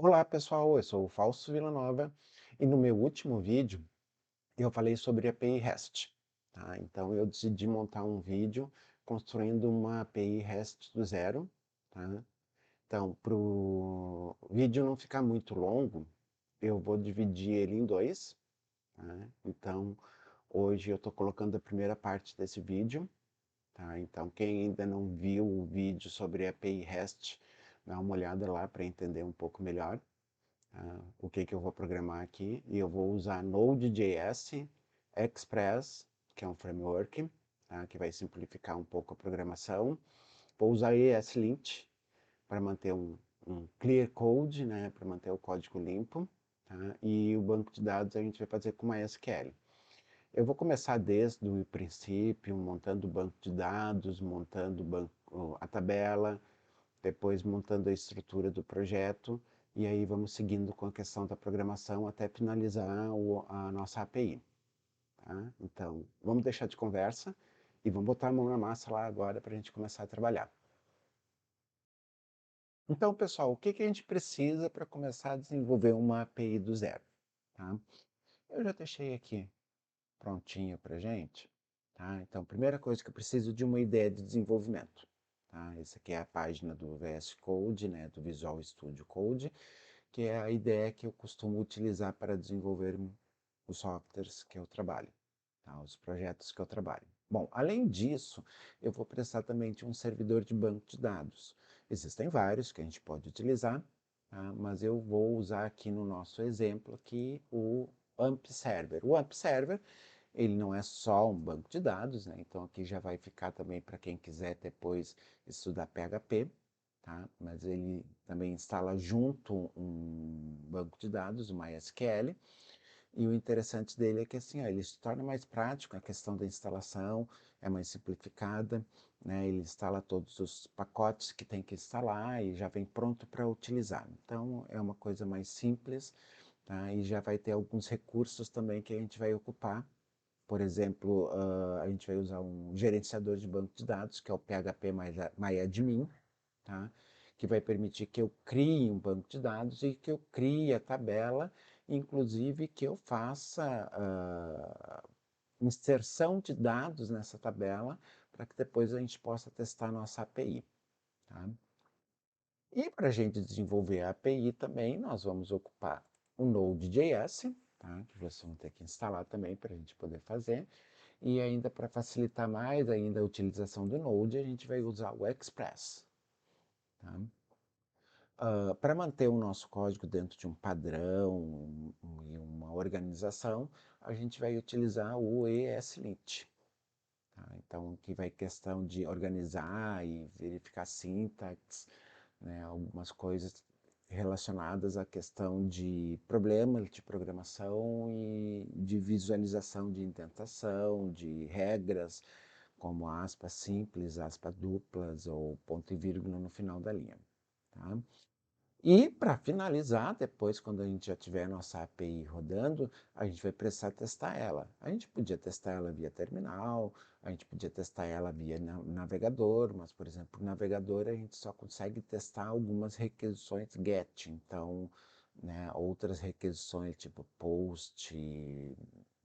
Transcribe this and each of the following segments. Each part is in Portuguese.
Olá pessoal, eu sou o Fausto Villanova e no meu último vídeo eu falei sobre API REST. Tá? Então eu decidi montar um vídeo construindo uma API REST do zero. Tá? Então, para o vídeo não ficar muito longo, eu vou dividir ele em dois. Tá? Então, hoje eu estou colocando a primeira parte desse vídeo. Tá? Então, quem ainda não viu o vídeo sobre API REST, dá uma olhada lá para entender um pouco melhor o que eu vou programar aqui. E eu vou usar Node.js, Express, que é um framework, tá? Que vai simplificar um pouco a programação. Vou usar ESLint para manter um clear code, né? Para manter o código limpo. Tá? E o banco de dados a gente vai fazer com MySQL. Eu vou começar desde o princípio, montando o banco de dados, montando a tabela, depois montando a estrutura do projeto, e aí vamos seguindo com a questão da programação até finalizar a nossa API. Tá? Então, vamos deixar de conversa e vamos botar a mão na massa lá agora para a gente começar a trabalhar. Então, pessoal, o que a gente precisa para começar a desenvolver uma API do zero? Tá? Eu já deixei aqui prontinho para a gente. Tá? Então, primeira coisa que eu preciso de uma ideia de desenvolvimento. Tá? Essa aqui é a página do VS Code, né, do Visual Studio Code, que é a ideia que eu costumo utilizar para desenvolver os softwares que eu trabalho, tá? Os projetos que eu trabalho. Bom, além disso, eu vou precisar também de um servidor de banco de dados. Existem vários que a gente pode utilizar, tá? Mas eu vou usar aqui no nosso exemplo aqui o AMP Server. O AMP Server, ele não é só um banco de dados, né? Então aqui já vai ficar também para quem quiser depois estudar PHP, tá? Mas ele também instala junto um banco de dados, o MySQL, e o interessante dele é que assim, ó, ele se torna mais prático, a questão da instalação é mais simplificada, né? Ele instala todos os pacotes que tem que instalar e já vem pronto para utilizar. Então é uma coisa mais simples, tá? E já vai ter alguns recursos também que a gente vai ocupar. Por exemplo, a gente vai usar um gerenciador de banco de dados, que é o PHP MyAdmin, tá? Que vai permitir que eu crie um banco de dados e que eu crie a tabela, inclusive que eu faça inserção de dados nessa tabela para que depois a gente possa testar a nossa API. Tá? E para a gente desenvolver a API também, nós vamos ocupar o Node.js, tá? Que vocês vão ter que instalar também para a gente poder fazer. E ainda para facilitar mais ainda a utilização do Node, a gente vai usar o Express. Tá? Para manter o nosso código dentro de um padrão e uma organização, a gente vai utilizar o ESLint. Tá? Então, que vai questão de organizar e verificar sintaxe, né, algumas coisas relacionadas à questão de problemas de programação e de visualização de indentação, de regras, como aspas simples, aspas duplas ou ponto e vírgula no final da linha. Tá? E para finalizar, depois, quando a gente já tiver a nossa API rodando, a gente vai precisar testar ela. A gente podia testar ela via terminal, a gente podia testar ela via navegador, mas, por exemplo, o navegador a gente só consegue testar algumas requisições GET. Então, né, outras requisições tipo POST,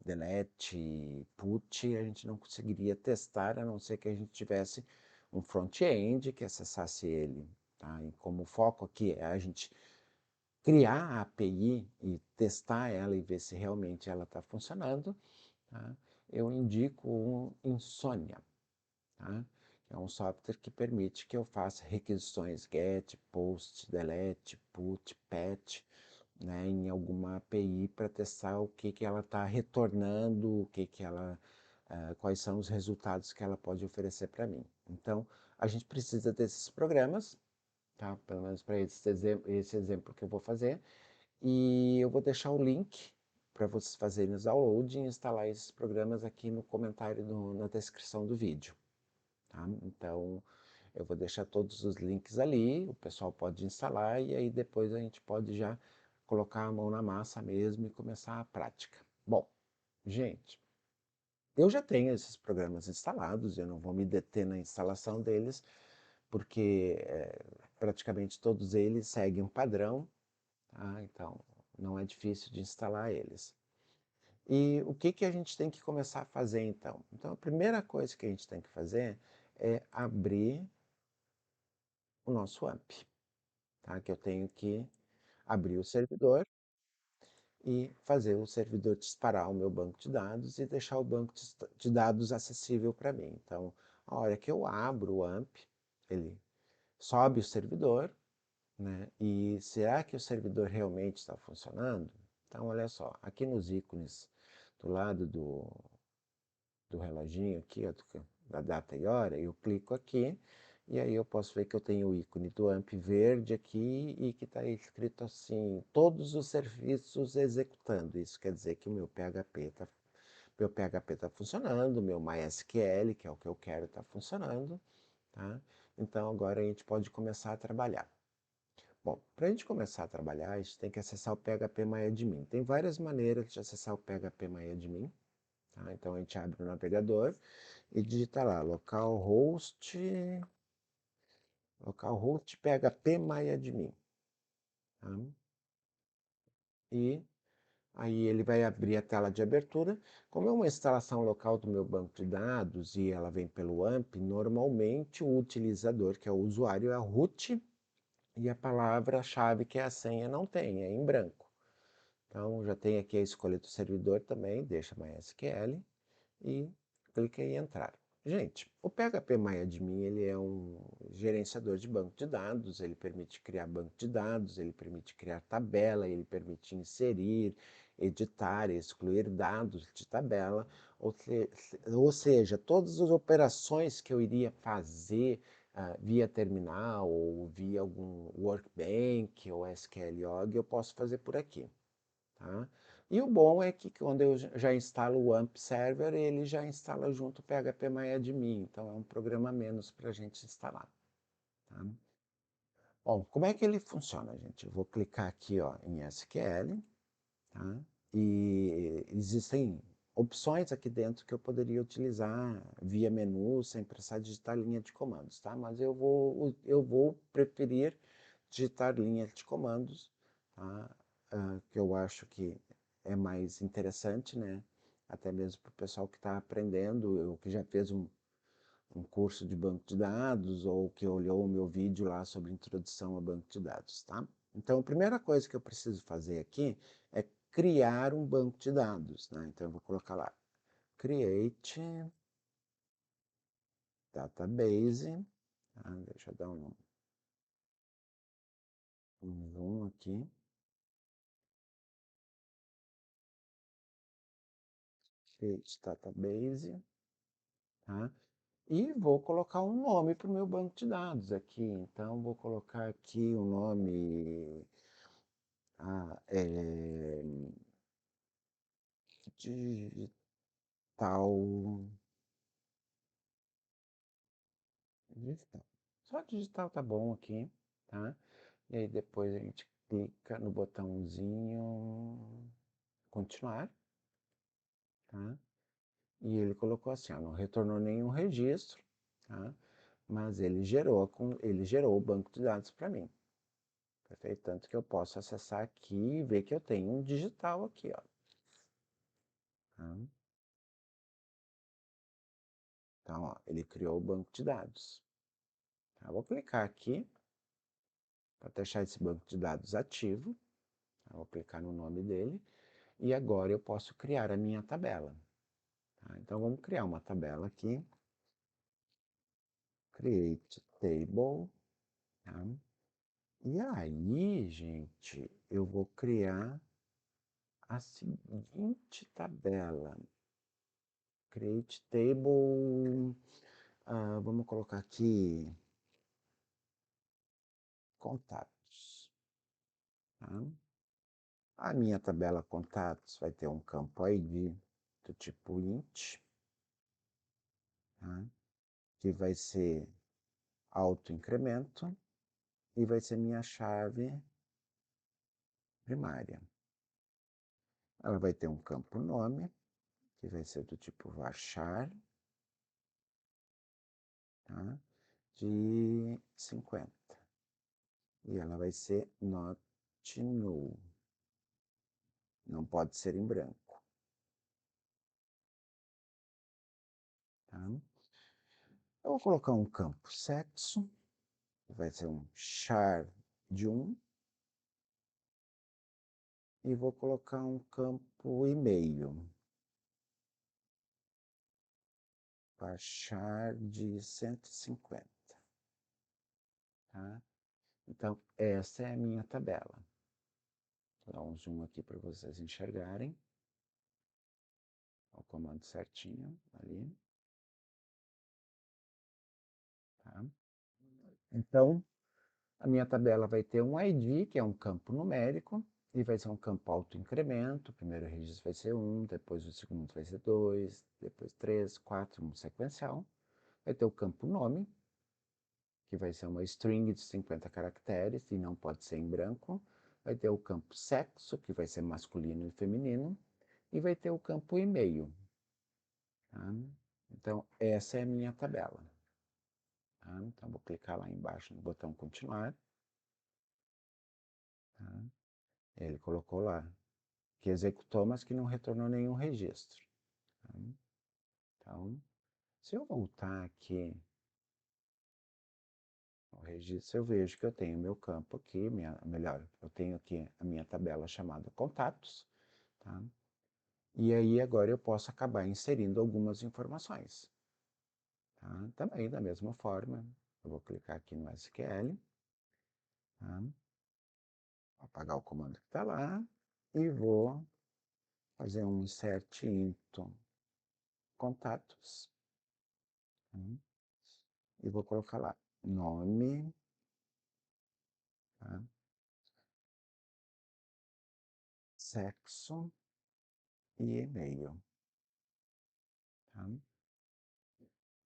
DELETE, PUT, a gente não conseguiria testar, a não ser que a gente tivesse um front-end que acessasse ele. Tá? E como o foco aqui é a gente criar a API e testar ela e ver se realmente ela está funcionando, tá? Eu indico o Insomnia, tá? É um software que permite que eu faça requisições GET, POST, DELETE, PUT, PET, né, em alguma API para testar o que ela está retornando, quais são os resultados que ela pode oferecer para mim. Então, a gente precisa desses programas, tá? Pelo menos para esse exemplo que eu vou fazer. E eu vou deixar o link para vocês fazerem os download e instalar esses programas aqui no comentário, na descrição do vídeo. Tá? Então, eu vou deixar todos os links ali, o pessoal pode instalar e aí depois a gente pode já colocar a mão na massa mesmo e começar a prática. Bom, gente, eu já tenho esses programas instalados, eu não vou me deter na instalação deles, porque praticamente todos eles seguem um padrão, tá? Então, não é difícil de instalar eles. E o que que a gente tem que começar a fazer então? Então, a primeira coisa que a gente tem que fazer é abrir o nosso AMP, tá? Que eu tenho que abrir o servidor e fazer o servidor disparar o meu banco de dados e deixar o banco de dados acessível para mim. Então, a hora que eu abro o AMP, ele sobe o servidor, né? E será que o servidor realmente está funcionando? Então, olha só, aqui nos ícones do lado do reloginho aqui, ó, da data e hora, eu clico aqui e aí eu posso ver que eu tenho o ícone do AMP verde aqui e que está escrito assim, todos os serviços executando. Isso quer dizer que o meu PHP tá funcionando, o meu MySQL, que é o que eu quero, está funcionando, tá? Então agora a gente pode começar a trabalhar. Bom, para a gente começar a trabalhar, a gente tem que acessar o PHPMyAdmin. Tem várias maneiras de acessar o PHPMyAdmin, tá? Então a gente abre o navegador e digita lá localhost phpMyAdmin, tá? E aí ele vai abrir a tela de abertura. Como é uma instalação local do meu banco de dados e ela vem pelo AMP, normalmente o utilizador, que é o usuário, é root e a palavra-chave, que é a senha, não tem, é em branco. Então já tem aqui a escolha do servidor também, deixa MySQL e clica em entrar. Gente, o PHPMyAdmin ele é um gerenciador de banco de dados, ele permite criar banco de dados, ele permite criar tabela, ele permite inserir, editar, excluir dados de tabela, ou seja, todas as operações que eu iria fazer via terminal ou via algum Workbench ou SQLog, eu posso fazer por aqui. Tá? E o bom é que quando eu já instalo o AMP Server, ele já instala junto o PHPMyAdmin, então é um programa a menos para a gente instalar. Tá? Bom, como é que ele funciona, gente? Eu vou clicar aqui ó, em SQL, tá? E existem opções aqui dentro que eu poderia utilizar via menu, sem precisar digitar linha de comandos, tá? Mas eu vou preferir digitar linha de comandos, tá? Que eu acho que é mais interessante, né? Até mesmo para o pessoal que está aprendendo, ou que já fez um curso de banco de dados, ou que olhou o meu vídeo lá sobre introdução a banco de dados, tá? Então, a primeira coisa que eu preciso fazer aqui é criar um banco de dados, né? Então, eu vou colocar lá, create database, tá? Deixa eu dar um zoom aqui, create database, tá? E vou colocar um nome para o meu banco de dados aqui. Então, vou colocar aqui o nome ah, é, digital, digital. Só digital tá bom aqui, tá? E aí depois a gente clica no botãozinho continuar, tá? E ele colocou assim, ó, não retornou nenhum registro, tá? Mas ele gerou o banco de dados para mim. Perfeito? Tanto que eu posso acessar aqui e ver que eu tenho um digital aqui, ó. Tá? Então, ó, ele criou o banco de dados. Tá? Vou clicar aqui para deixar esse banco de dados ativo. Tá? Vou clicar no nome dele. E agora eu posso criar a minha tabela. Tá? Então, vamos criar uma tabela aqui. Create table. Tá? E aí, gente, eu vou criar a seguinte tabela. Create table. Vamos colocar aqui contatos. Tá? A minha tabela contatos vai ter um campo ID do tipo int, tá? Que vai ser autoincremento e vai ser minha chave primária. Ela vai ter um campo nome, que vai ser do tipo varchar, tá? De 50. E ela vai ser not continuo. Não pode ser em branco. Tá? Eu vou colocar um campo sexo, vai ser um char de 1, e vou colocar um campo e-mail, para char de 150. Tá? Então, essa é a minha tabela. Vou dar um zoom aqui para vocês enxergarem. O comando certinho ali. Tá? Então, a minha tabela vai ter um ID, que é um campo numérico, e vai ser um campo autoincremento. O primeiro registro vai ser 1, depois o segundo vai ser 2, depois 3, 4, um sequencial. Vai ter o campo nome, que vai ser uma string de 50 caracteres e não pode ser em branco. Vai ter o campo sexo, que vai ser masculino e feminino. E vai ter o campo e-mail. Tá? Então, essa é a minha tabela. Tá? Então, vou clicar lá embaixo no botão continuar. Tá? Ele colocou lá que executou, mas que não retornou nenhum registro. Tá? Então, se eu voltar aqui no registro, eu vejo que eu tenho meu campo aqui, melhor, eu tenho aqui a minha tabela chamada contatos. Tá? E aí agora eu posso acabar inserindo algumas informações. Tá? Também da mesma forma, eu vou clicar aqui no SQL. Tá? Apagar o comando que está lá e vou fazer um insert into contatos. Tá? E vou colocar lá nome, tá? Sexo e e-mail. Tá?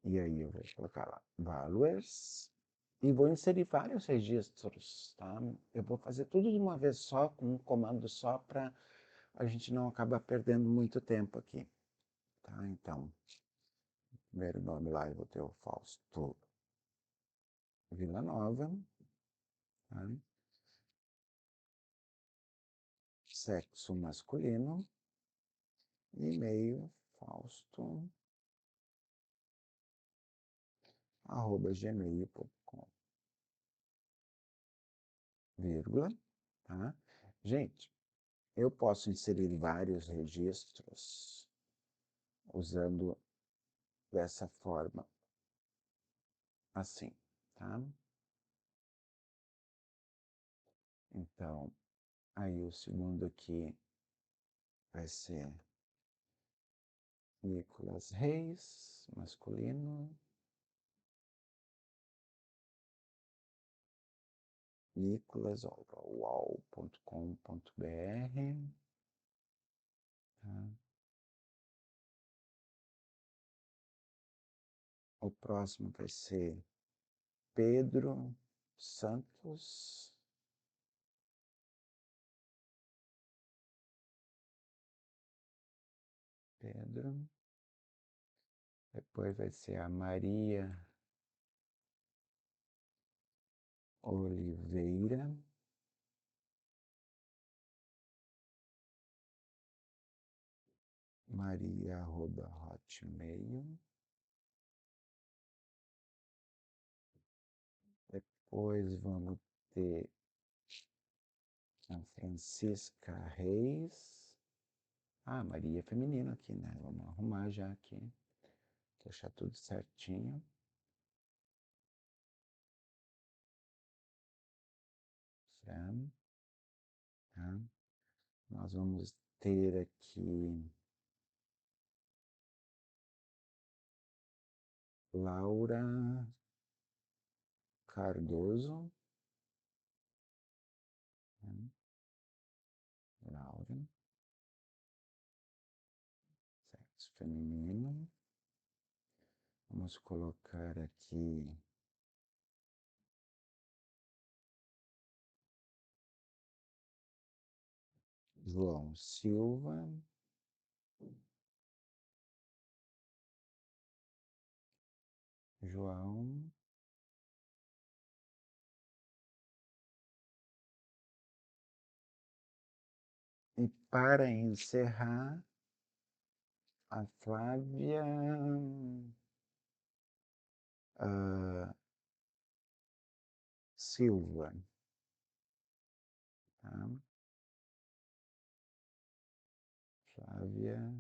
E aí eu vou colocar lá values e vou inserir vários registros. Tá? Eu vou fazer tudo de uma vez só, com um comando só, para a gente não acabar perdendo muito tempo aqui. Tá? Então, primeiro nome lá eu vou ter o Fausto Villanova. Tá? Sexo masculino, e-mail fausto, arroba gmail.com, vírgula, tá? Gente, eu posso inserir vários registros usando dessa forma, assim, tá? Então, aí o segundo aqui vai ser Nicolas Reis, masculino, nicolas.ual.com.br, tá? O próximo vai ser Pedro Santos, Pedro. Depois vai ser a Maria Oliveira. Maria@hotmail. Depois vamos ter a Francisca Reis. Ah, Maria é feminino aqui, né? Vamos arrumar já aqui. Deixar tudo certinho. Certo? Tá? Nós vamos ter aqui Laura Cardoso. Tá? Laura, sexo feminino. Vamos colocar aqui João Silva. João E para encerrar, a Flávia Silva, tá? Flávia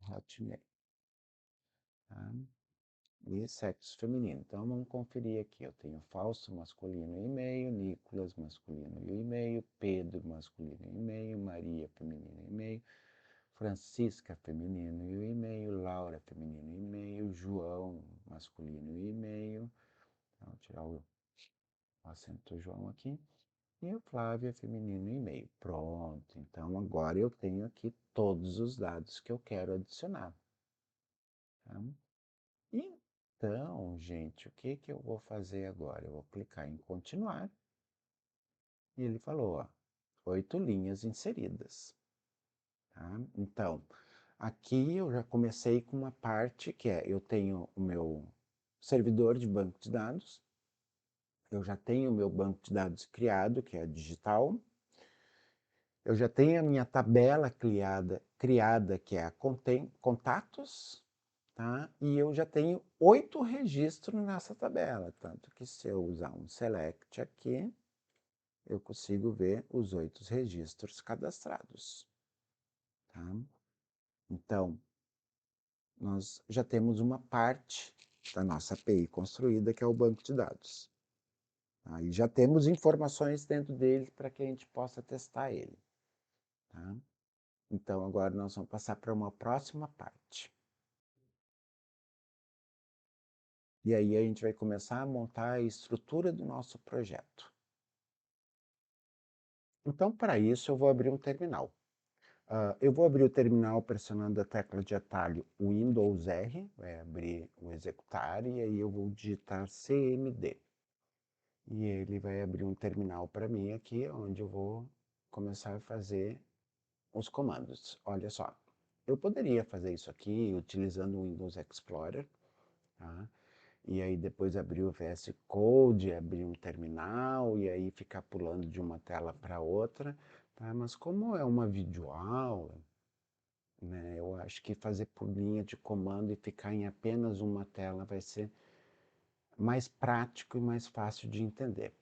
Hotmail, tá? E sexo feminino. Então vamos conferir aqui. Eu tenho Fausto masculino e e-mail, Nicolas masculino e e-mail, Pedro masculino e e-mail, Maria feminino e e-mail, Francisca feminino e e-mail, Laura feminino e e-mail, João masculino e e-mail. Vou tirar o acento do João aqui. E o Flávia feminino e e-mail. Pronto. Então agora eu tenho aqui todos os dados que eu quero adicionar. Tá? Então, gente, o que que eu vou fazer agora? Eu vou clicar em continuar e ele falou, ó, 8 linhas inseridas, tá? Então, aqui eu já comecei com uma parte que é, eu tenho o meu servidor de banco de dados, eu já tenho o meu banco de dados criado, que é digital, eu já tenho a minha tabela criada que é a contatos, tá? E eu já tenho 8 registros nessa tabela, tanto que se eu usar um select aqui, eu consigo ver os 8 registros cadastrados, tá? Então, nós já temos uma parte da nossa API construída, que é o banco de dados. Aí já temos informações dentro dele para que a gente possa testar ele, tá? Então, agora nós vamos passar para uma próxima parte. E aí a gente vai começar a montar a estrutura do nosso projeto. Então, para isso, eu vou abrir um terminal. Eu vou abrir o terminal pressionando a tecla de atalho Windows R, vai abrir o executar, e aí eu vou digitar CMD. E ele vai abrir um terminal para mim aqui, onde eu vou começar a fazer os comandos. Olha só, eu poderia fazer isso aqui utilizando o Windows Explorer, tá? E aí depois abrir o VS Code, abrir um terminal e aí ficar pulando de uma tela para outra, tá? Mas como é uma videoaula, né, eu acho que fazer por linha de comando e ficar em apenas uma tela vai ser mais prático e mais fácil de entender,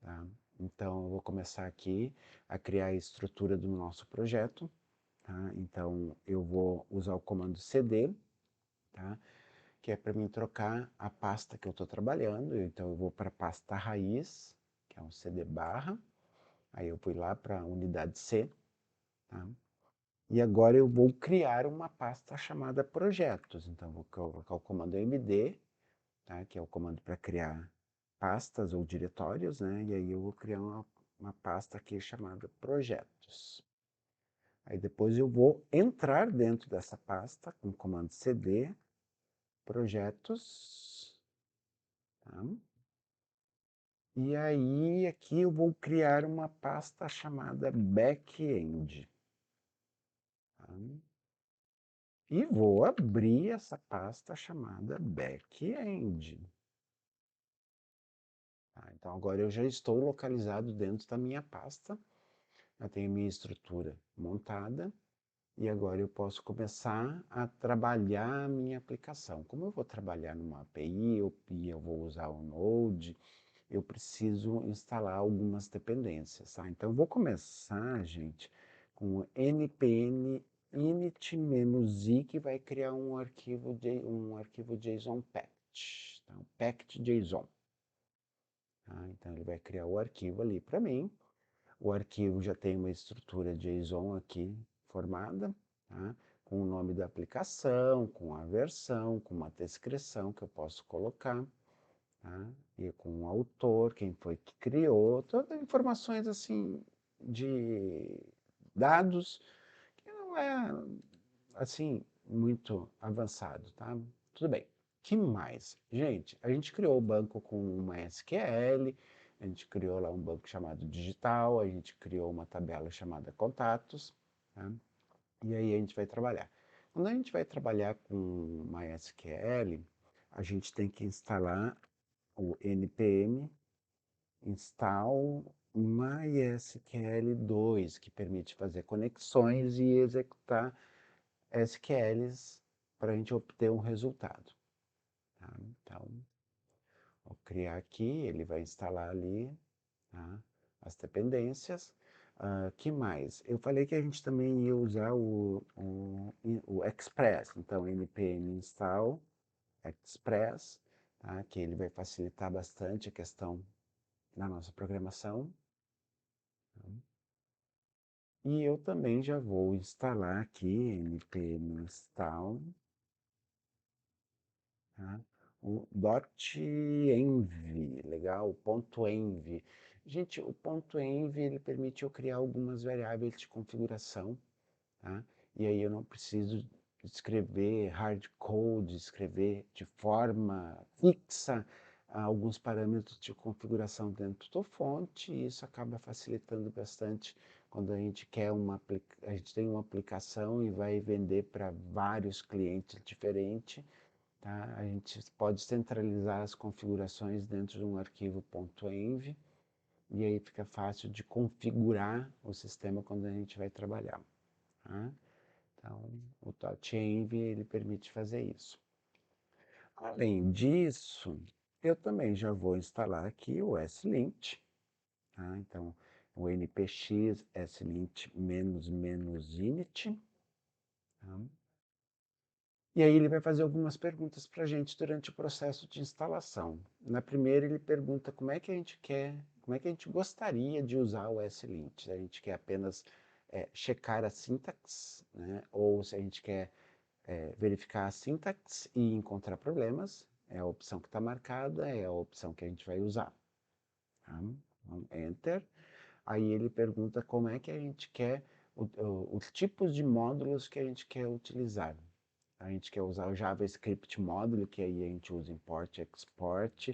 tá? Então eu vou começar aqui a criar a estrutura do nosso projeto, tá? Então eu vou usar o comando cd, tá? Que é para mim trocar a pasta que eu estou trabalhando. Então eu vou para a pasta raiz, que é um CD barra, aí eu fui lá para a unidade C, tá? E agora eu vou criar uma pasta chamada projetos. Então vou colocar o comando md, tá? Que é o comando para criar pastas ou diretórios, né? E aí eu vou criar uma pasta aqui chamada projetos. Aí depois eu vou entrar dentro dessa pasta com o comando cd, projetos, tá? E aí, aqui eu vou criar uma pasta chamada backend. Tá? E vou abrir essa pasta chamada backend. Tá? Então, agora eu já estou localizado dentro da minha pasta. Eu tenho minha estrutura montada. E agora eu posso começar a trabalhar a minha aplicação. Como eu vou trabalhar numa API, eu vou usar o Node, eu preciso instalar algumas dependências, tá? Então, eu vou começar, gente, com o npm init-i, que vai criar um arquivo JSON packed, tá? Um packed JSON. Tá? Então, ele vai criar o arquivo ali para mim. O arquivo já tem uma estrutura JSON aqui formada, tá? Com o nome da aplicação, com a versão, com uma descrição que eu posso colocar, tá? E com o autor, quem foi que criou, todas informações assim de dados que não é assim muito avançado, tá? Tudo bem. Que mais? Gente, a gente criou o banco com uma SQL, a gente criou lá um banco chamado digital, a gente criou uma tabela chamada contatos, tá? E aí a gente vai trabalhar. Quando a gente vai trabalhar com MySQL, a gente tem que instalar o npm install MySQL 2, que permite fazer conexões e executar SQLs para a gente obter um resultado. Tá? Então, vou criar aqui, ele vai instalar ali, tá? As dependências. Que mais? Eu falei que a gente também ia usar o Express, então npm install Express, tá? Que ele vai facilitar bastante a questão da nossa programação. Tá? E eu também já vou instalar aqui npm install, tá? O .env, legal, o ponto .env. Gente, o ponto .env ele permite eu criar algumas variáveis de configuração, tá? E aí eu não preciso escrever hardcode, escrever de forma fixa alguns parâmetros de configuração dentro do fonte, e isso acaba facilitando bastante quando a gente quer a gente tem uma aplicação e vai vender para vários clientes diferentes, tá? A gente pode centralizar as configurações dentro de um arquivo .env, e aí fica fácil de configurar o sistema quando a gente vai trabalhar, tá? Então, o .env ele permite fazer isso. Além disso, eu também já vou instalar aqui o slint, tá? Então, o npx slint -init, tá? E aí ele vai fazer algumas perguntas para a gente durante o processo de instalação. Na primeira ele pergunta como é que a gente quer, como é que a gente gostaria de usar o slint. Se a gente quer apenas checar a sintaxe, né? Ou se a gente quer verificar a sintaxe e encontrar problemas, é a opção que está marcada, é a opção que a gente vai usar. Tá? Então, Enter. Aí ele pergunta como é que a gente quer, os tipos de módulos que a gente quer utilizar. A gente quer usar o JavaScript módulo, que aí a gente usa import e export,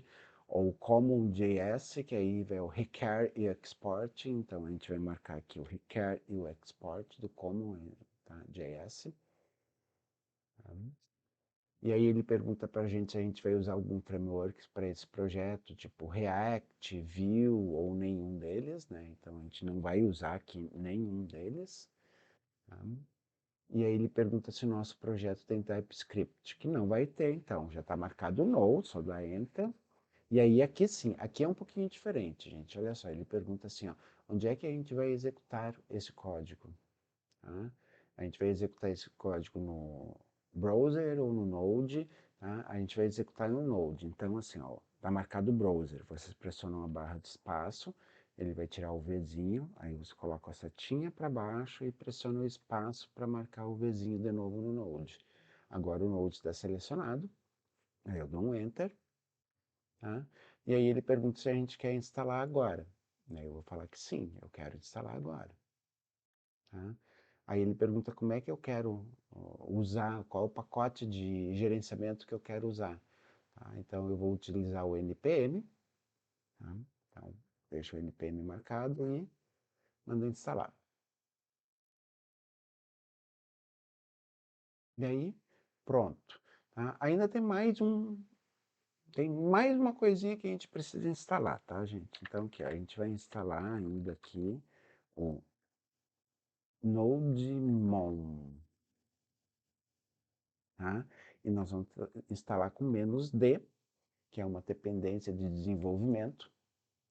ou CommonJS, que aí vai o require e export, então a gente vai marcar aqui o require e o export do Common, tá? JS. Tá? E aí ele pergunta para a gente se a gente vai usar algum framework para esse projeto, tipo React, Vue ou nenhum deles, né? Então a gente não vai usar aqui nenhum deles. Tá? E aí ele pergunta se o nosso projeto tem TypeScript, que não vai ter, então já está marcado no, só dá Enter. E aí aqui sim, aqui é um pouquinho diferente, gente. Olha só, ele pergunta assim, ó, onde é que a gente vai executar esse código? Tá? A gente vai executar esse código no browser ou no Node, tá? A gente vai executar no Node. Então, assim, ó, tá marcado o browser. Vocês pressionam a barra de espaço, ele vai tirar o Vzinho, aí você coloca a setinha para baixo e pressiona o espaço para marcar o Vzinho de novo no Node. Agora o Node está selecionado, aí eu dou um Enter, tá? E aí ele pergunta se a gente quer instalar agora. Aí eu vou falar que sim, eu quero instalar agora. Tá? Aí ele pergunta como é que eu quero usar, qual o pacote de gerenciamento que eu quero usar. Tá? Então eu vou utilizar o npm, tá? Então deixo o npm marcado e mando instalar. E aí, pronto. Tá? Ainda tem mais uma coisinha que a gente precisa instalar, tá, gente? Então aqui, ó, a gente vai instalar ainda aqui o NodeMon, tá? E nós vamos instalar com "-d", que é uma dependência de desenvolvimento.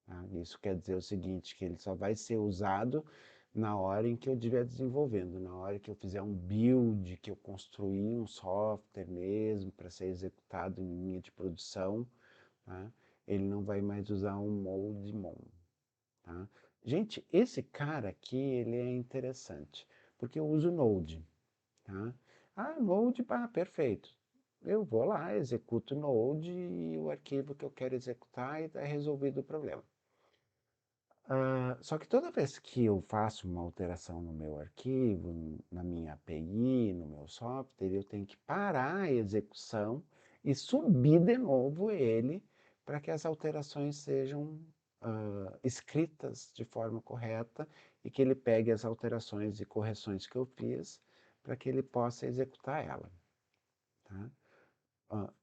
Tá? Isso quer dizer o seguinte, que ele só vai ser usado na hora em que eu estiver desenvolvendo, na hora que eu fizer um build, que eu construir um software mesmo para ser executado em linha de produção, tá? Ele não vai mais usar um ModeMon. Tá? Gente, esse cara aqui, ele é interessante, porque eu uso Node. Tá? Node, perfeito. Eu vou lá, executo o Node e o arquivo que eu quero executar e está resolvido o problema. Só que toda vez que eu faço uma alteração no meu arquivo, na minha API, no meu software, eu tenho que parar a execução e subir de novo ele para que as alterações sejam escritas de forma correta e que ele pegue as alterações e correções que eu fiz para que ele possa executar ela. Tá?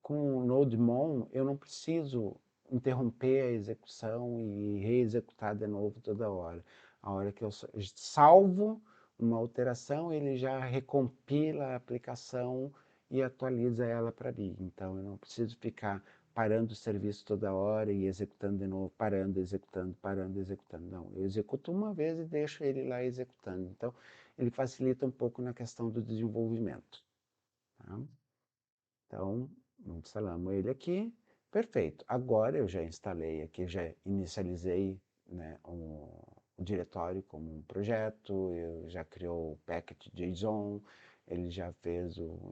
Com o NodeMon, eu não preciso interromper a execução e reexecutar de novo toda hora. A hora que eu salvo uma alteração, ele já recompila a aplicação e atualiza ela para mim. Então eu não preciso ficar parando o serviço toda hora e executando de novo, parando, executando, parando, executando. Não, eu executo uma vez e deixo ele lá executando. Então ele facilita um pouco na questão do desenvolvimento. Tá? Então, instalamos ele aqui. Perfeito. Agora eu já instalei aqui, já inicializei, né, o diretório como um projeto, eu já criou o package JSON, ele já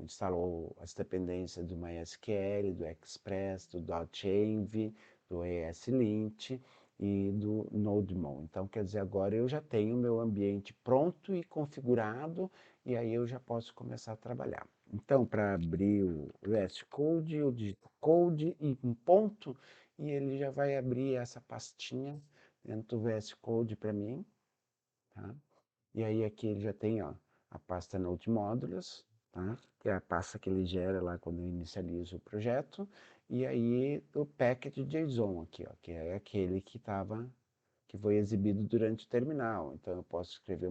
instalou as dependências do MySQL, do Express, do .env, do ESLint e do NodeMon. Então, quer dizer, agora eu já tenho o meu ambiente pronto e configurado, e aí eu já posso começar a trabalhar. Então, para abrir o VS Code, eu digito code e um ponto, e ele já vai abrir essa pastinha dentro do VS Code para mim, tá? E aí aqui ele já tem, ó, a pasta Node Modules, tá? Que é a pasta que ele gera lá quando eu inicializo o projeto, e aí o package JSON aqui, ó, que é aquele que foi exibido durante o terminal. Então eu posso escrever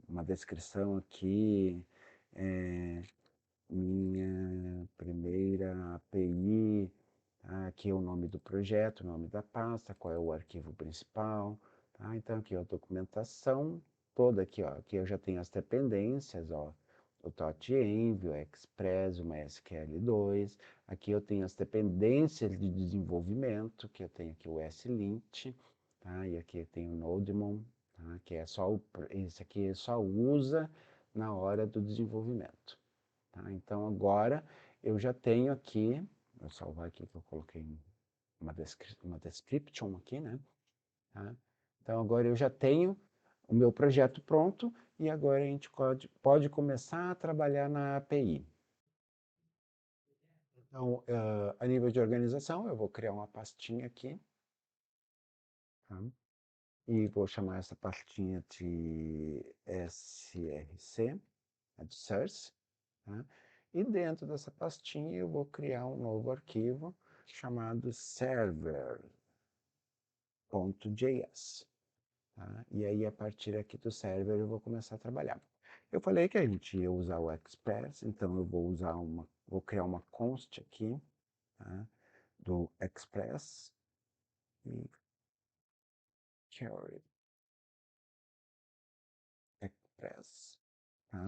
uma descrição aqui, minha primeira API, tá? Aqui é o nome do projeto, o nome da pasta, qual é o arquivo principal, tá? Então aqui ó, a documentação toda aqui, ó, aqui eu já tenho as dependências, ó, o .env, o Express, o MySQL2, aqui eu tenho as dependências de desenvolvimento, que eu tenho aqui o SLint, tá? E aqui eu tenho o Nodemon, tá? Que é só esse aqui só usa na hora do desenvolvimento. Tá? Então agora eu já tenho aqui, vou salvar aqui que eu coloquei uma description aqui, né? Tá? Então agora eu já tenho o meu projeto pronto e agora a gente pode começar a trabalhar na API. Então, a nível de organização, eu vou criar uma pastinha aqui, tá? E vou chamar essa pastinha de SRC, de source, tá? E dentro dessa pastinha eu vou criar um novo arquivo chamado server.js. Tá? E aí, a partir aqui do server, eu vou começar a trabalhar. Eu falei que a gente ia usar o Express, então eu vou criar uma const aqui, tá? Do Express e query Express. Tá?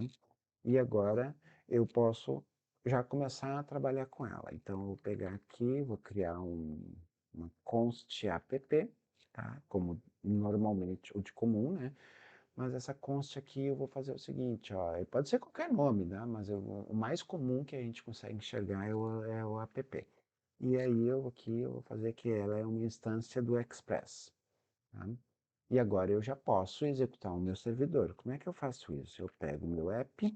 E agora eu posso já começar a trabalhar com ela. Então, eu vou pegar aqui, vou criar uma const app, tá? Como normalmente, o de comum, né? Mas essa const aqui eu vou fazer o seguinte, ó, pode ser qualquer nome, né? Mas o mais comum que a gente consegue enxergar é o app. E aí eu vou fazer que ela é uma instância do Express, tá? E agora eu já posso executar o meu servidor. Como é que eu faço isso? Eu pego o meu app,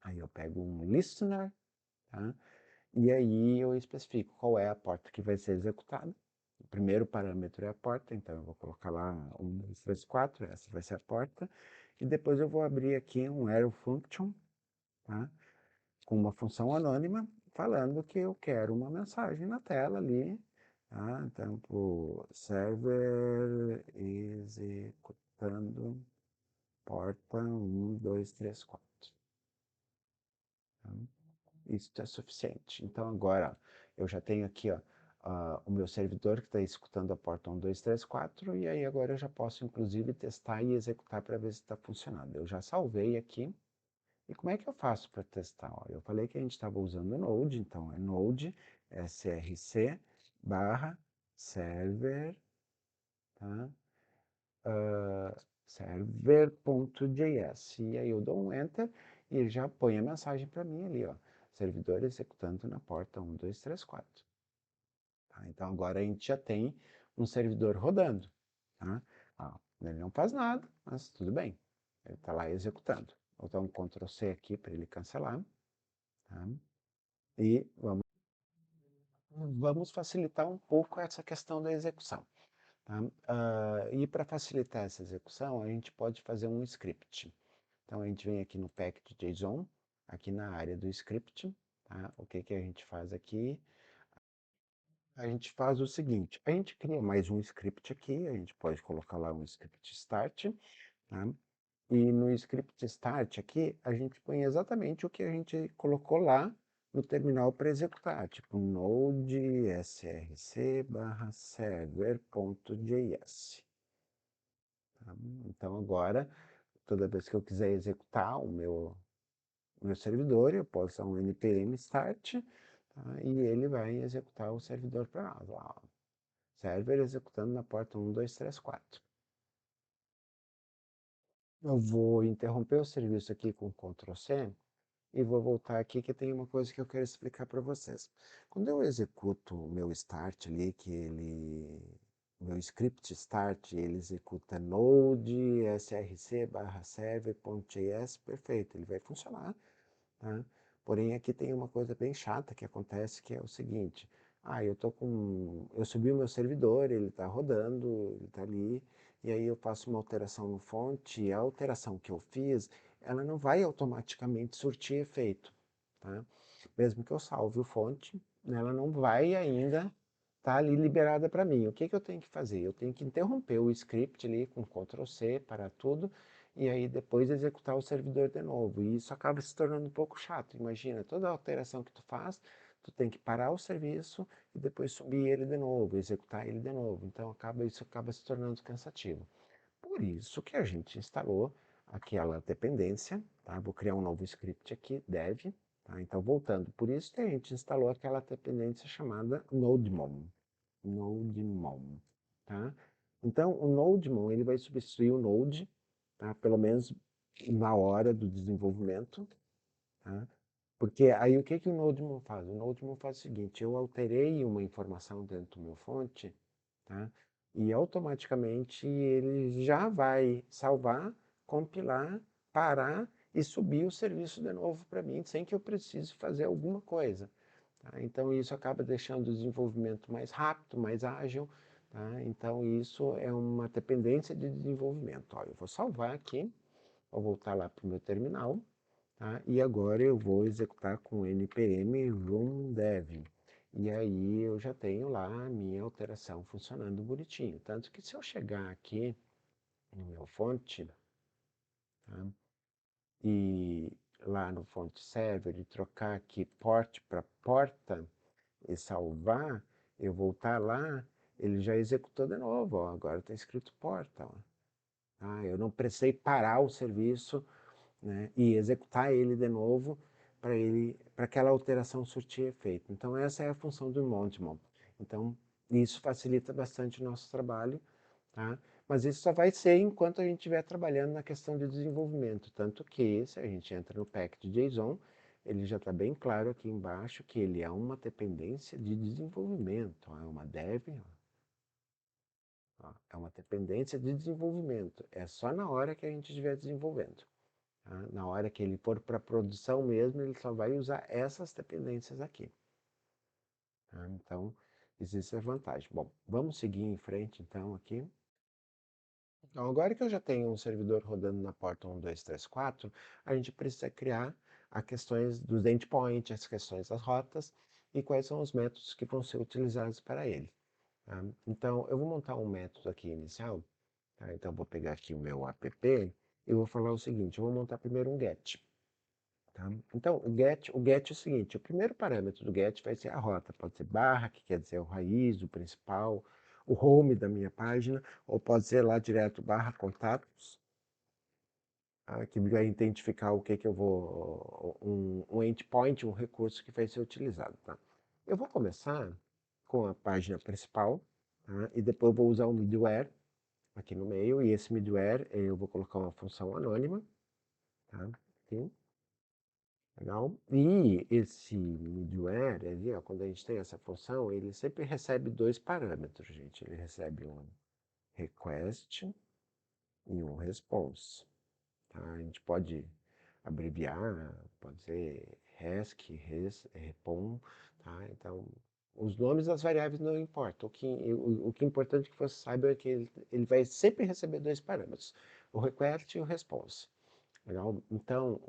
aí eu pego um listener, tá? E aí eu especifico qual é a porta que vai ser executada. O primeiro parâmetro é a porta, então eu vou colocar lá 1, 2, 3, 4, essa vai ser a porta. E depois eu vou abrir aqui um arrow function, tá? Com uma função anônima, falando que eu quero uma mensagem na tela ali, tá? Então, o server executando porta 1, 2, 3, 4. Tá? Isso é suficiente. Então agora eu já tenho aqui ó, o meu servidor que está escutando a porta 1, 2, 3, 4, e aí agora eu já posso inclusive testar e executar para ver se está funcionando. Eu já salvei aqui. E como é que eu faço para testar? Ó, eu falei que a gente estava usando o Node, então é Node src barra server, tá? Server.js. E aí eu dou um enter e ele já põe a mensagem para mim ali, ó. Servidor executando na porta 1, 2, 3, 4. Tá? Então agora a gente já tem um servidor rodando. Tá? Ele não faz nada, mas tudo bem. Ele está lá executando. Vou dar um Ctrl C aqui para ele cancelar. Tá? E vamos facilitar um pouco essa questão da execução. Tá? E para facilitar essa execução, a gente pode fazer um script. Então a gente vem aqui no package.json, aqui na área do script, tá? O que que a gente faz aqui? A gente faz o seguinte, a gente cria mais um script aqui, a gente pode colocar lá um script start, tá? E no script start aqui, a gente põe exatamente o que a gente colocou lá no terminal para executar, tipo node src barra server.js. Tá? Então agora, toda vez que eu quiser executar o meu servidor, eu posso usar um npm start, tá? E ele vai executar o servidor para nós. Lá, ó. Server executando na porta 1234. Eu vou interromper o serviço aqui com Ctrl C e vou voltar aqui que tem uma coisa que eu quero explicar para vocês. Quando eu executo o meu start ali, meu script start, ele executa node src barra server.js, perfeito, ele vai funcionar, tá? Porém, aqui tem uma coisa bem chata que acontece, que é o seguinte: eu subi o meu servidor, ele está rodando, ele está ali, e aí eu faço uma alteração no fonte, e a alteração que eu fiz, ela não vai automaticamente surtir efeito, tá? Mesmo que eu salve o fonte, ela não vai ainda estar ali liberada para mim. O que que eu tenho que fazer? Eu tenho que interromper o script ali com Ctrl C para tudo e aí depois executar o servidor de novo. E isso acaba se tornando um pouco chato. Imagina, toda alteração que tu faz, tu tem que parar o serviço e depois subir ele de novo, executar ele de novo. Então isso acaba se tornando cansativo. Por isso que a gente instalou aquela dependência, tá? Vou criar um novo script aqui, dev, tá? Então voltando, por isso que a gente instalou aquela dependência chamada nodemon. Nodemon, tá? Então o nodemon ele vai substituir o node, tá? Pelo menos na hora do desenvolvimento, tá? Porque aí o que que o nodemon faz? O nodemon faz o seguinte, eu alterei uma informação dentro do meu fonte, tá? E automaticamente ele já vai salvar, compilar, parar e subir o serviço de novo para mim, sem que eu precise fazer alguma coisa. Tá? Então isso acaba deixando o desenvolvimento mais rápido, mais ágil. Tá? Então isso é uma dependência de desenvolvimento. Ó, eu vou salvar aqui, vou voltar lá para o meu terminal. Tá? E agora eu vou executar com npm run dev. E aí eu já tenho lá a minha alteração funcionando bonitinho. Tanto que se eu chegar aqui no meu fonte, tá? E lá no fonte server e trocar aqui port para porta e salvar, eu voltar lá, ele já executou de novo. Ó. Agora está escrito porta. Ó. Ah, eu não precisei parar o serviço, né, e executar ele de novo para aquela alteração surtir efeito. Então essa é a função do Montemon. Então isso facilita bastante o nosso trabalho, tá? Mas isso só vai ser enquanto a gente estiver trabalhando na questão de desenvolvimento, tanto que se a gente entra no packed.json, ele já está bem claro aqui embaixo que ele é uma dependência de desenvolvimento, é uma dev, ó, é uma dependência de desenvolvimento. É só na hora que a gente estiver desenvolvendo. Tá? Na hora que ele for para produção mesmo, ele só vai usar essas dependências aqui. Tá? Então, existe a vantagem. Bom, vamos seguir em frente então aqui. Então, agora que eu já tenho um servidor rodando na porta 1234, a gente precisa criar as questões dos endpoints, as questões das rotas e quais são os métodos que vão ser utilizados para ele. Tá? Então, eu vou montar um método aqui inicial. Tá? Então, eu vou pegar aqui o meu app e vou falar o seguinte, eu vou montar primeiro um get. Tá? Então, o get é o seguinte, o primeiro parâmetro do get vai ser a rota, pode ser barra, que quer dizer o raiz, o principal, o home da minha página, ou pode ser lá direto barra contatos, tá? Que vai identificar o que que eu vou, um endpoint, um recurso que vai ser utilizado. Tá? Eu vou começar com a página principal, tá? E depois eu vou usar o middleware aqui no meio, e esse middleware eu vou colocar uma função anônima, tá? Aqui. Legal? E esse middleware, ali, ó, quando a gente tem essa função, ele sempre recebe dois parâmetros, gente. Ele recebe um request e um response. Tá? A gente pode abreviar, pode ser respon, tá? Então, os nomes das variáveis não importam. O que é importante que você saiba é que ele vai sempre receber dois parâmetros, o request e o response. Legal? Então,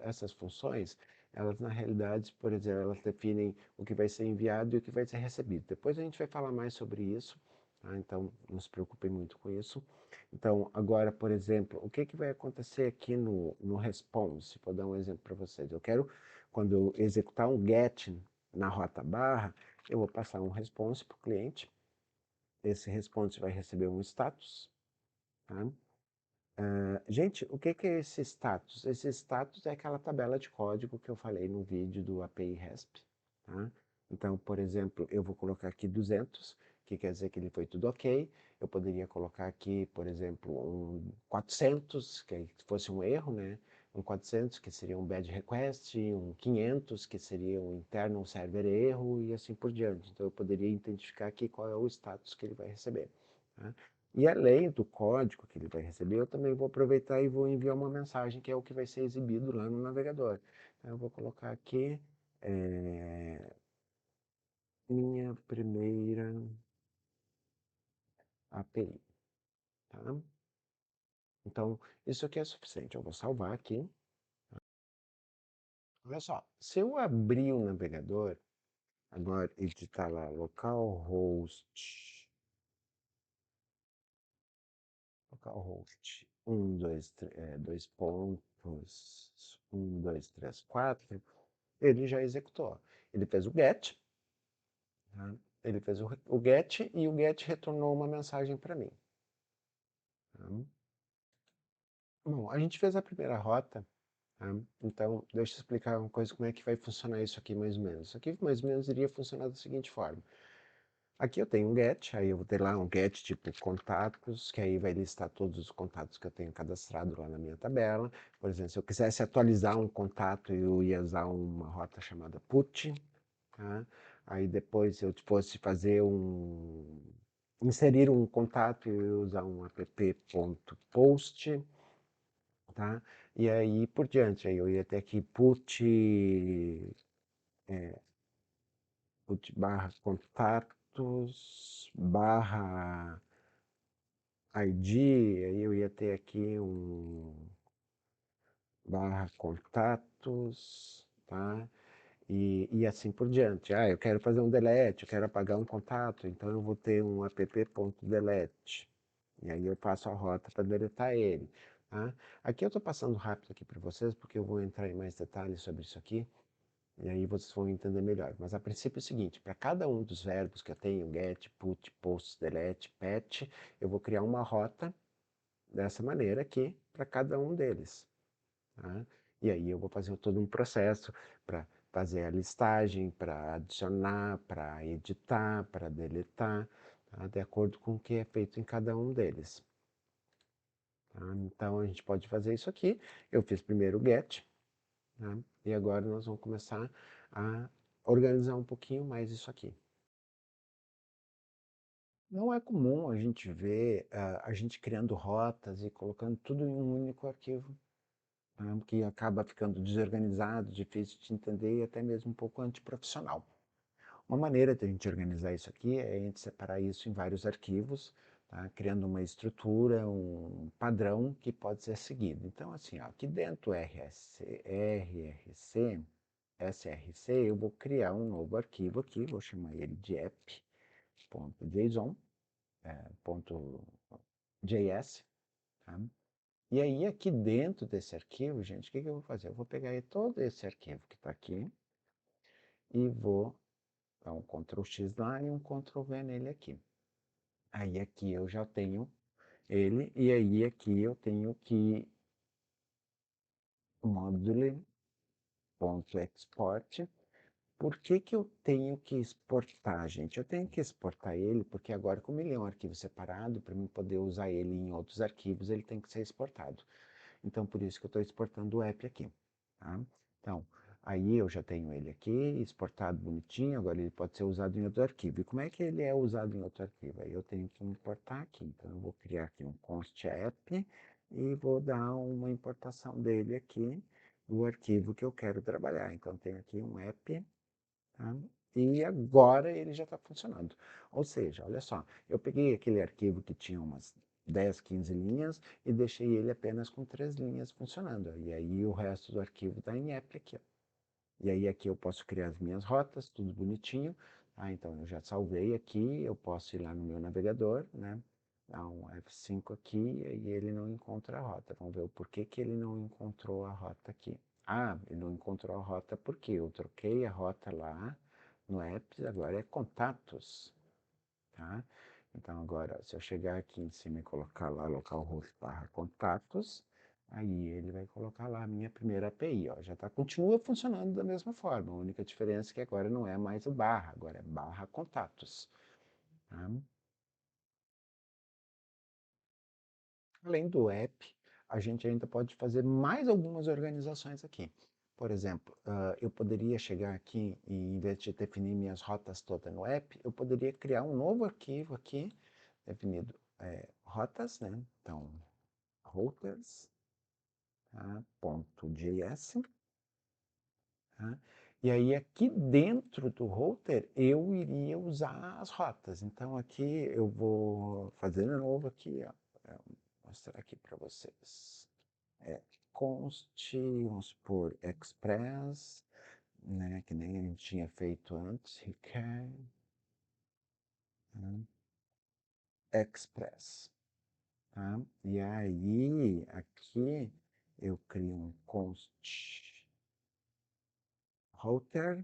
essas funções, elas na realidade, por exemplo, elas definem o que vai ser enviado e o que vai ser recebido. Depois a gente vai falar mais sobre isso, tá? Então não se preocupem muito com isso. Então, agora, por exemplo, o que que vai acontecer aqui no response? Vou dar um exemplo para vocês. Eu quero, quando eu executar um get na rota barra, eu vou passar um response para o cliente. Esse response vai receber um status, tá? Gente, o que que é esse status? Esse status é aquela tabela de código que eu falei no vídeo do API RESP, tá? Então, por exemplo, eu vou colocar aqui 200, que quer dizer que ele foi tudo ok. Eu poderia colocar aqui, por exemplo, um 400, que fosse um erro, né? Um 400, que seria um bad request, um 500, que seria um internal server erro, e assim por diante. Então, eu poderia identificar aqui qual é o status que ele vai receber, tá? E além do código que ele vai receber, eu também vou aproveitar e vou enviar uma mensagem, que é o que vai ser exibido lá no navegador. Então, eu vou colocar aqui, é, minha primeira API, tá? Então, isso aqui é suficiente. Eu vou salvar aqui. Olha só, se eu abrir o navegador, agora ele está lá, localhost, localhost, 1, 2, 2 pontos, 1, 2, 3, 4, ele já executou. Ele fez o get, tá? Ele fez o get e o get retornou uma mensagem para mim, tá? Bom, a gente fez a primeira rota, tá? Então deixa eu explicar uma coisa, como é que vai funcionar isso aqui mais ou menos. Isso aqui mais ou menos iria funcionar da seguinte forma. Aqui eu tenho um get, aí eu vou ter lá um get tipo contatos, que aí vai listar todos os contatos que eu tenho cadastrado lá na minha tabela. Por exemplo, se eu quisesse atualizar um contato, eu ia usar uma rota chamada put, tá? Aí depois, se eu fosse fazer inserir um contato, eu ia usar um app.post, tá? E aí por diante, aí eu ia ter aqui put barra contatos barra ID, aí eu ia ter aqui um barra contatos, tá? E assim por diante. Ah, eu quero fazer um delete, eu quero apagar um contato, então eu vou ter um app.delete. E aí eu passo a rota para deletar ele, tá? Aqui eu estou passando rápido aqui para vocês, porque eu vou entrar em mais detalhes sobre isso aqui, e aí vocês vão entender melhor. Mas a princípio é o seguinte, para cada um dos verbos que eu tenho, get, put, post, delete, patch, eu vou criar uma rota dessa maneira aqui para cada um deles, tá? E aí eu vou fazer todo um processo para fazer a listagem, para adicionar, para editar, para deletar, tá? De acordo com o que é feito em cada um deles, tá? Então a gente pode fazer isso aqui. Eu fiz primeiro o get, tá? E agora nós vamos começar a organizar um pouquinho mais isso aqui. Não é comum a gente ver a gente criando rotas e colocando tudo em um único arquivo, né, que acaba ficando desorganizado, difícil de entender e até mesmo um pouco antiprofissional. Uma maneira de a gente organizar isso aqui é a gente separar isso em vários arquivos, tá? Criando uma estrutura, um padrão que pode ser seguido. Então, assim, ó, aqui dentro do RRC, SRC, eu vou criar um novo arquivo aqui, vou chamar ele de app.json, ponto .js, tá? E aí, aqui dentro desse arquivo, gente, o que que eu vou fazer? Eu vou pegar todo esse arquivo que está aqui e vou dar um Ctrl X lá e um Ctrl V nele aqui. Aí aqui eu já tenho ele, e aí aqui eu tenho que module.export. Por que que eu tenho que exportar, gente? Eu tenho que exportar ele porque agora, como ele é um arquivo separado, para mim poder usar ele em outros arquivos, ele tem que ser exportado. Então, por isso que eu estou exportando o app aqui, tá? Então, aí eu já tenho ele aqui, exportado bonitinho, agora ele pode ser usado em outro arquivo. E como é que ele é usado em outro arquivo? Aí eu tenho que importar aqui. Então, eu vou criar aqui um const app e vou dar uma importação dele aqui, do arquivo que eu quero trabalhar. Então, tem aqui um app, tá? E agora ele já está funcionando. Ou seja, olha só, eu peguei aquele arquivo que tinha umas 10, 15 linhas e deixei ele apenas com 3 linhas funcionando. E aí o resto do arquivo está em app aqui, ó. E aí aqui eu posso criar as minhas rotas, tudo bonitinho. Ah, então eu já salvei aqui, eu posso ir lá no meu navegador, né? Dar um F5 aqui e ele não encontra a rota. Vamos ver o porquê que ele não encontrou a rota aqui. Ah, ele não encontrou a rota porque eu troquei a rota lá no Apps, agora é contatos, tá? Então agora, se eu chegar aqui em cima e colocar lá localhost barra contatos, aí ele vai colocar lá a minha primeira API, ó, já tá, continua funcionando da mesma forma, a única diferença é que agora não é mais o barra, agora é barra contatos, tá? Além do app, a gente ainda pode fazer mais algumas organizações aqui. Por exemplo, eu poderia chegar aqui e, em vez de definir minhas rotas todas no app, eu poderia criar um novo arquivo aqui, definido rotas, né? Então, routers, tá? .js, tá? E aí aqui dentro do router eu iria usar as rotas. Então aqui eu vou fazer de novo aqui, ó, mostrar aqui para vocês. É, const, vamos supor, express, né, que nem a gente tinha feito antes, requer, né, express, tá? E aí, aqui, eu crio um const router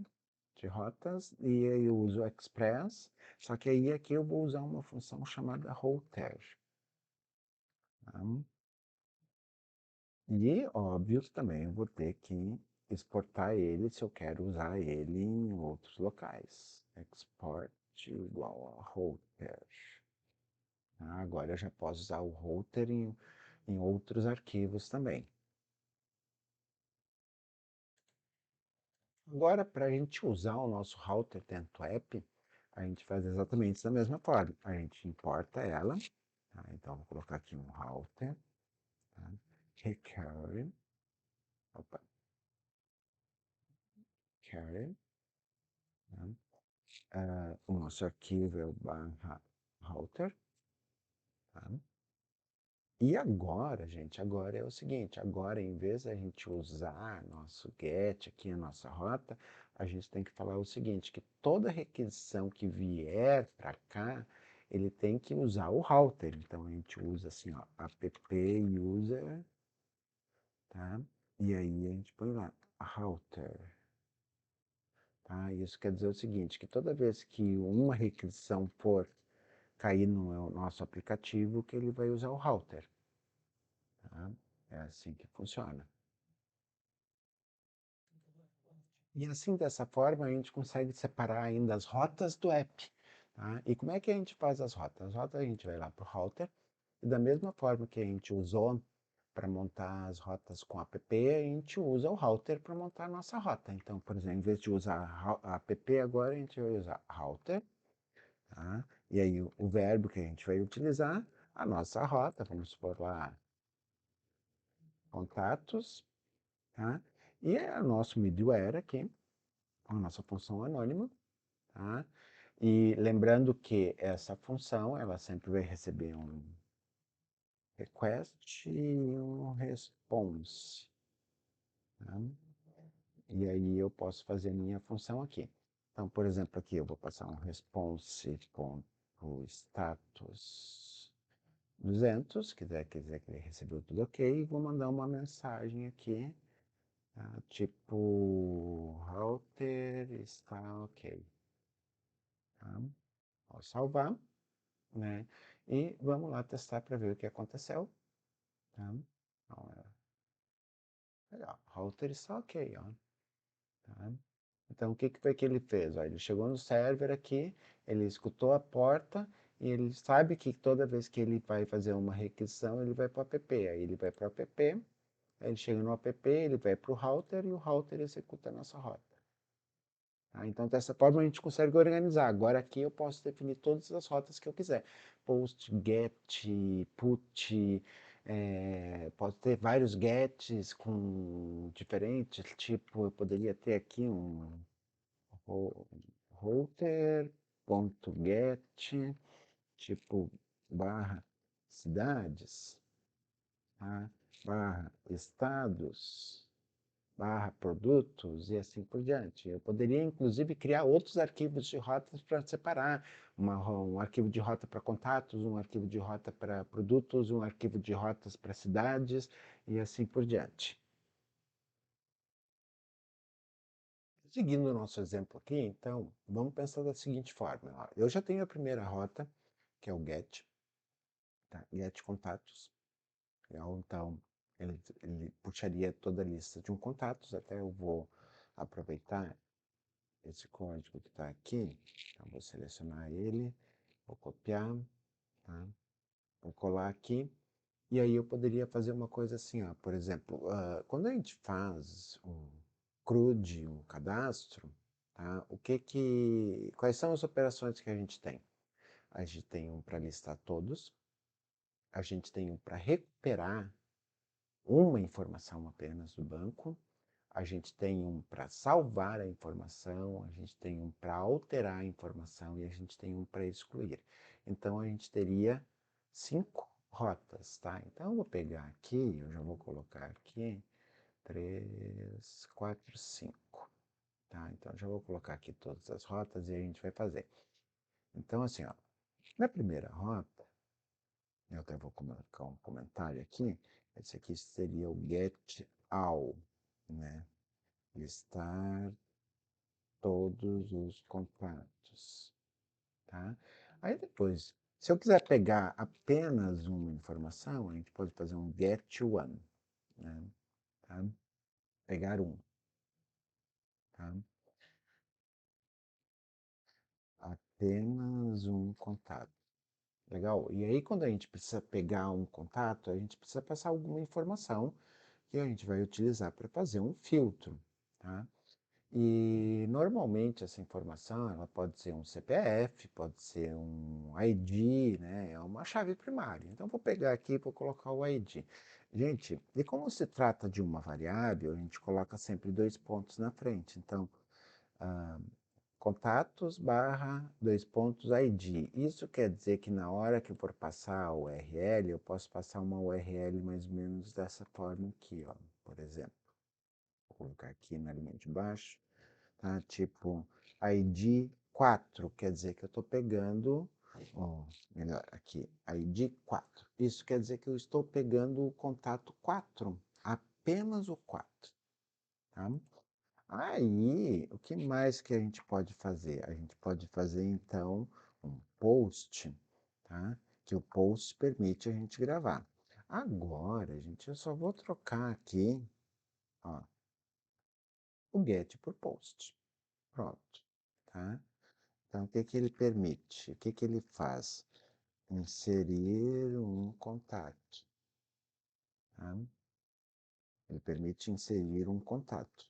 de rotas e aí eu uso express, só que aí aqui eu vou usar uma função chamada router, tá? E óbvio que também eu vou ter que exportar ele se eu quero usar ele em outros locais. Export igual a router. Agora eu já posso usar o router em outros arquivos também. Agora, para a gente usar o nosso router dentro do app, a gente faz exatamente da mesma forma. A gente importa ela. Tá? Então, vou colocar aqui um router. Tá? Require. Opa, carry. Tá? O nosso arquivo é o barra router. Tá? E agora, gente, agora é o seguinte, agora em vez da gente usar nosso get aqui, a nossa rota, a gente tem que falar o seguinte, que toda requisição que vier para cá, ele tem que usar o router. Então a gente usa assim, ó, app user, tá? E aí a gente põe lá, router, tá? Isso quer dizer o seguinte, que toda vez que uma requisição for cair no nosso aplicativo, que ele vai usar o router. Tá? É assim que funciona. E assim, dessa forma, a gente consegue separar ainda as rotas do app. Tá? E como é que a gente faz as rotas? As rotas a gente vai lá para o router, e da mesma forma que a gente usou para montar as rotas com app, a gente usa o router para montar a nossa rota. Então, por exemplo, em vez de usar a app, agora a gente vai usar router. Tá? E aí o verbo que a gente vai utilizar, a nossa rota, vamos supor lá, contatos, tá? E é o nosso middleware aqui, a nossa função anônima, tá? E lembrando que essa função, ela sempre vai receber um request e um response, tá? E aí eu posso fazer a minha função aqui. Então, por exemplo, aqui eu vou passar um response.status 200, quer dizer que ele recebeu tudo ok, e vou mandar uma mensagem aqui, tá? Tipo, router está ok, tá? Vou salvar, né? E vamos lá testar para ver o que aconteceu, tá? Então, legal, router está ok, ó, tá? Então, o que que foi que ele fez? Ó, ele chegou no server aqui, ele escutou a porta e ele sabe que toda vez que ele vai fazer uma requisição, ele vai para o app. Aí ele vai para o app, aí ele chega no app, ele vai para o router e o router executa a nossa rota. Tá? Então, dessa forma, a gente consegue organizar. Agora, aqui eu posso definir todas as rotas que eu quiser. Post, get, put, pode ter vários gets com diferentes, tipo, eu poderia ter aqui um router.get, tipo, barra cidades, tá? Barra estados, barra produtos e assim por diante. Eu poderia, inclusive, criar outros arquivos de rotas para separar um arquivo de rota para contatos, um arquivo de rota para produtos, um arquivo de rotas para cidades e assim por diante. Seguindo o nosso exemplo aqui, então, vamos pensar da seguinte forma. Ó. Eu já tenho a primeira rota, que é o get, tá? Get contatos. Então, ele puxaria toda a lista de um contatos, até eu vou aproveitar esse código que está aqui, então vou selecionar ele, vou copiar, tá? Vou colar aqui, e aí eu poderia fazer uma coisa assim, ó, por exemplo, quando a gente faz um CRUD, um cadastro, tá? Quais são as operações que a gente tem? A gente tem um para listar todos, a gente tem um para recuperar uma informação apenas do banco, a gente tem um para salvar a informação, a gente tem um para alterar a informação e a gente tem um para excluir. Então a gente teria 5 rotas, tá? Então eu vou pegar aqui, eu já vou colocar aqui 3, 4, 5, tá? Então eu já vou colocar aqui todas as rotas e a gente vai fazer. Então assim, ó, na primeira rota, eu até vou colocar um comentário aqui, esse aqui seria o get all, né? Listar todos os contatos, tá? Aí depois, se eu quiser pegar apenas uma informação, a gente pode fazer um get one, né? Tá? Pegar um, tá? Apenas um contato. Legal? E aí, quando a gente precisa pegar um contato, a gente precisa passar alguma informação que a gente vai utilizar para fazer um filtro, tá? E normalmente essa informação ela pode ser um CPF, pode ser um ID, né? É uma chave primária. Então vou pegar aqui e vou colocar o ID. Gente, e como se trata de uma variável, a gente coloca sempre dois pontos na frente. Então, ah, contatos barra dois pontos ID. Isso quer dizer que na hora que eu for passar a URL, eu posso passar uma URL mais ou menos dessa forma aqui, ó, por exemplo. Vou colocar aqui na linha de baixo. Tá? Tipo, ID 4 quer dizer que eu estou pegando, ó, melhor aqui, ID 4. Isso quer dizer que eu estou pegando o contato 4, apenas o 4. Tá? Aí, o que mais que a gente pode fazer? A gente pode fazer então um post, tá? Que o post permite a gente gravar. Agora, gente, eu só vou trocar aqui, ó, o get por post. Pronto, tá? Então, o que que ele permite? O que que ele faz? Inserir um contato, tá? Ele permite inserir um contato.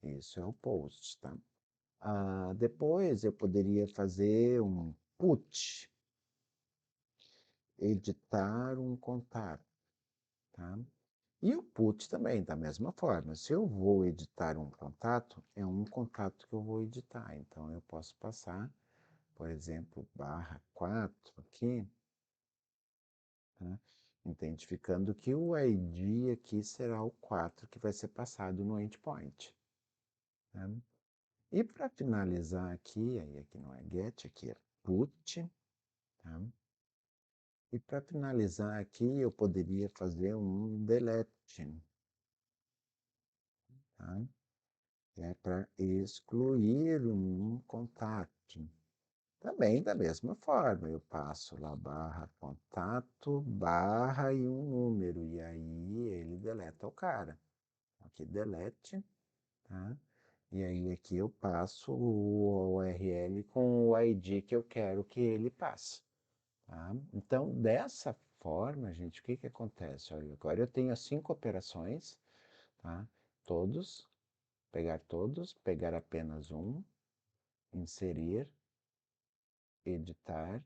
Isso é o post, tá? Depois eu poderia fazer um put, editar um contato, tá? E o put também, da mesma forma. Se eu vou editar um contato, é um contato que eu vou editar. Então, eu posso passar, por exemplo, barra 4 aqui, tá? Identificando que o ID aqui será o 4 que vai ser passado no endpoint. Tá? E para finalizar aqui, aí aqui não é get, aqui é put. Tá? E para finalizar aqui, eu poderia fazer um delete. Tá? É para excluir um contato. Também da mesma forma, eu passo lá barra contato, barra e um número, e aí ele deleta o cara. Aqui delete, tá? E aí aqui eu passo o URL com o ID que eu quero que ele passe, tá? Então, dessa forma, gente, o que que acontece? Olha, agora eu tenho as 5 operações, tá? Todos, pegar apenas um, inserir, editar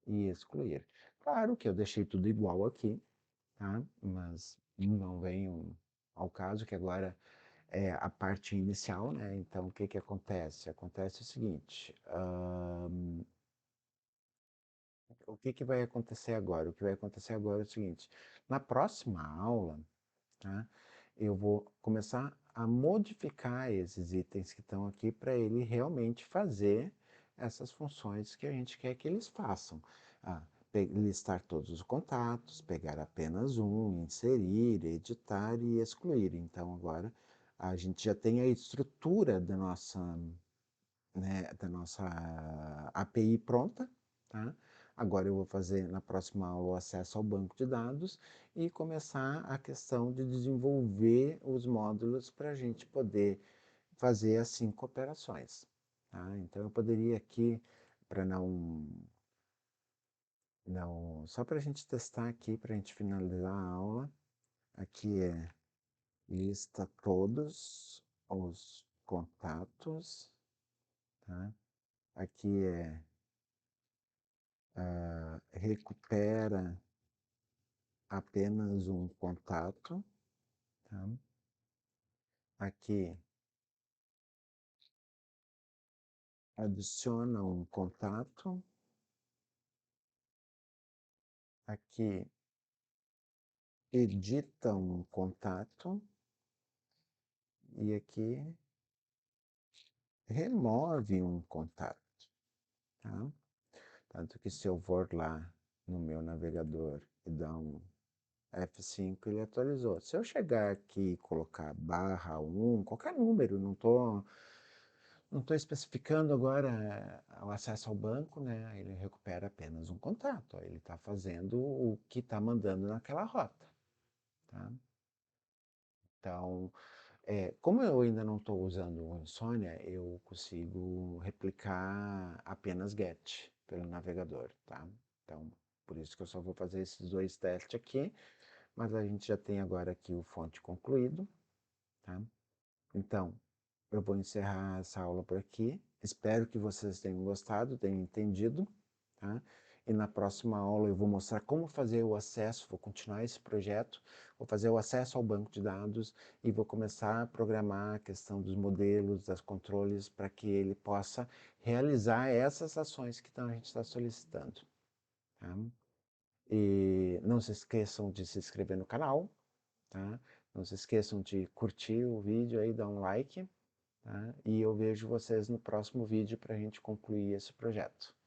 e excluir. Claro que eu deixei tudo igual aqui, tá? Mas não venho ao caso que agora é a parte inicial, né? Então, o que que acontece? Acontece o seguinte, o que que vai acontecer agora? O que vai acontecer agora é o seguinte, na próxima aula, tá? Eu vou começar a modificar esses itens que estão aqui para ele realmente fazer essas funções que a gente quer que eles façam. Ah, listar todos os contatos, pegar apenas um, inserir, editar e excluir. Então agora a gente já tem a estrutura da nossa, né, da nossa API pronta, tá? Agora eu vou fazer na próxima aula o acesso ao banco de dados e começar a questão de desenvolver os módulos para a gente poder fazer as 5 operações. Tá? Então eu poderia aqui, para não, só para a gente testar aqui, para a gente finalizar a aula, aqui é lista todos os contatos, tá? Aqui é recupera apenas um contato, tá? Aqui adiciona um contato, aqui edita um contato e aqui remove um contato, tá? Tanto que se eu for lá no meu navegador e dar um F5, ele atualizou. Se eu chegar aqui e colocar /1, qualquer número, não tô especificando agora o acesso ao banco, né? Ele recupera apenas um contato. Ele está fazendo o que está mandando naquela rota, tá? Então, como eu ainda não estou usando o Insomnia, eu consigo replicar apenas GET pelo navegador, tá? Então, por isso que eu só vou fazer esses 2 testes aqui, mas a gente já tem agora aqui o fonte concluído, tá? Então, eu vou encerrar essa aula por aqui. Espero que vocês tenham gostado, tenham entendido, tá? E na próxima aula eu vou mostrar como fazer o acesso, vou continuar esse projeto, vou fazer o acesso ao banco de dados e vou começar a programar a questão dos modelos, das controles, para que ele possa realizar essas ações que a gente está solicitando, tá? E não se esqueçam de se inscrever no canal, tá? Não se esqueçam de curtir o vídeo aí, dar um like, tá? E eu vejo vocês no próximo vídeo para a gente concluir esse projeto.